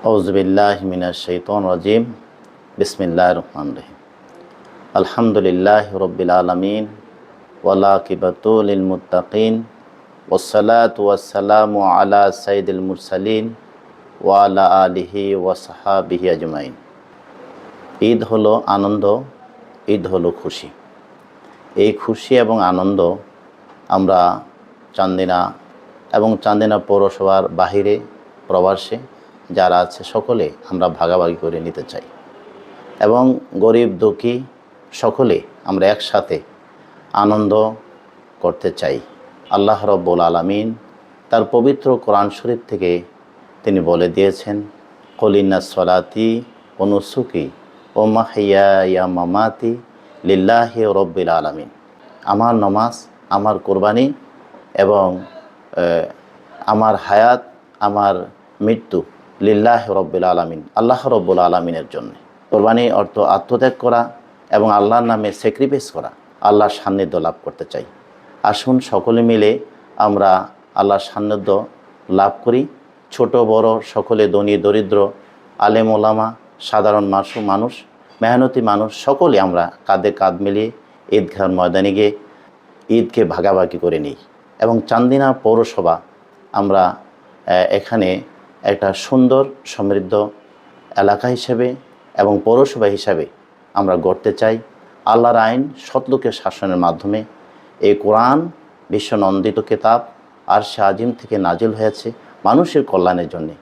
আউযুবিল্লাহি মিনাশ শাইতানির রাজিম। বিসমিল্লাহির রহমানির রহিম। আলহামদুলিল্লাহি রাব্বিল আলামিন ওয়াল আকিবাতু লিল মুত্তাকিন ওয়াসসালাতু ওয়াসসালামু আলা সাইয়্যিদিল মুরসালিন ওয়া আলা আলিহি ওয়া সাহবিহি আজমাইন। ঈদ হলো আনন্দ, ঈদ হলো খুশি। এই খুশি এবং আনন্দ আমরা চান্দিনা এবং চান্দিনা পৌরসভার বাহিরে প্রবাসে যারা আছে সকলে আমরা ভাগাভাগি করে নিতে চাই এবং গরিব দুঃখী সকলে আমরা একসাথে আনন্দ করতে চাই। আল্লাহ রাব্বুল আলামিন তার পবিত্র কোরআন শরীফ থেকে তিনি বলে দিয়েছেন, কুল ইন্না সলাতি ওয়া নুসুকি ওয়া মাহইয়ায়া মামাতি লিল্লাহি রাব্বিল আলামিন। আমার নামাজ, আমার কোরবানি এবং আমার হায়াত, আমার মৃত্যু লিল্লাহি রাব্বিল আলামিন, আল্লাহ রাব্বুল আলামিনের জন্য। কোরবানি অর্থ আত্মত্যাগ করা এবং আল্লাহর নামে স্যাক্রিফাইস করা, আল্লাহর সান্নিধ্য লাভ করতে চাই। আসুন সকলে মিলে আমরা আল্লাহর সান্নিধ্য লাভ করি। ছোট বড় সকলে, ধনী দরিদ্র, আলেম ওলামা, সাধারণ মানুষ, মেহনতি মানুষ সকলে আমরা কাঁধে কাঁধ মিলিয়ে ঈদগাহর ময়দানে গিয়ে ঈদকে ভাগাভাগি করে নিই এবং চান্দিনা পৌরসভা আমরা এখানে একটা সুন্দর সমৃদ্ধ এলাকা হিসেবে এবং পৌরসভা হিসাবে আমরা গড়তে চাই। আল্লাহর আইন সৎলোকের শাসনের মাধ্যমে এই কোরআন বিশ্বনন্দিত কিতাব আরশে আজিম থেকে নাজিল হয়েছে মানুষের কল্যাণের জন্যে।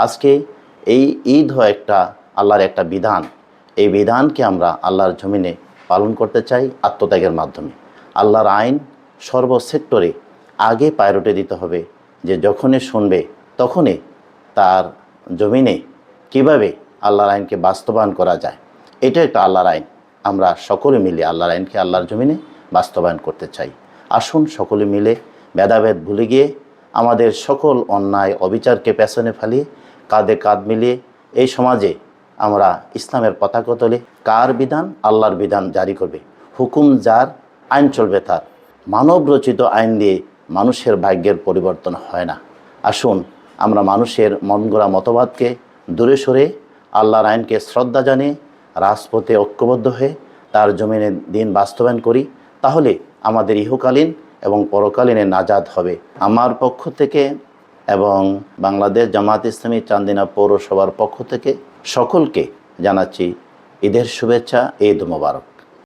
আজকে এই ঈদ হয় একটা আল্লাহর একটা বিধান। এই বিধানকে আমরা আল্লাহর জমিনে পালন করতে চাই আত্মত্যাগের মাধ্যমে। আল্লাহর আইন সর্ব সেক্টরে আগে প্রায়োরিটি দিতে হবে, যে যখনই শুনবে তখনই তার জমিনে কিভাবে আল্লাহর আইনকে বাস্তবায়ন করা যায়। এটা একটা আল্লাহর আইন। আমরা সকলে মিলে আল্লাহর আইনকে আল্লাহর জমিনে বাস্তবায়ন করতে চাই। আসুন সকলে মিলে ভেদাভেদ ভুলে গিয়ে আমাদের সকল অন্যায় অবিচারকে পেছনে ফেলিয়ে কাঁধে কাঁধ মিলিয়ে এই সমাজে আমরা ইসলামের পতাকা তোলে। কার বিধান? আল্লাহর বিধান জারি করবে। হুকুম যার, আইন চলবে তার। মানব রচিত আইন দিয়ে মানুষের ভাগ্যের পরিবর্তন হয় না। আসুন আমরা মানুষের মন গড়া মতবাদকে দূরে সরে আল্লাহর আইনকে শ্রদ্ধা জানিয়ে রাজপথে ঐক্যবদ্ধ হয়ে তার জমিনে দিন বাস্তবায়ন করি। তাহলে আমাদের ইহকালীন এবং পরকালীনের নাজাত হবে। আমার পক্ষ থেকে এবং বাংলাদেশ জামায়াত ইসলামী চান্দিনা পৌরসভার পক্ষ থেকে সকলকে জানাচ্ছি ঈদের শুভেচ্ছা, ঈদ মোবারক।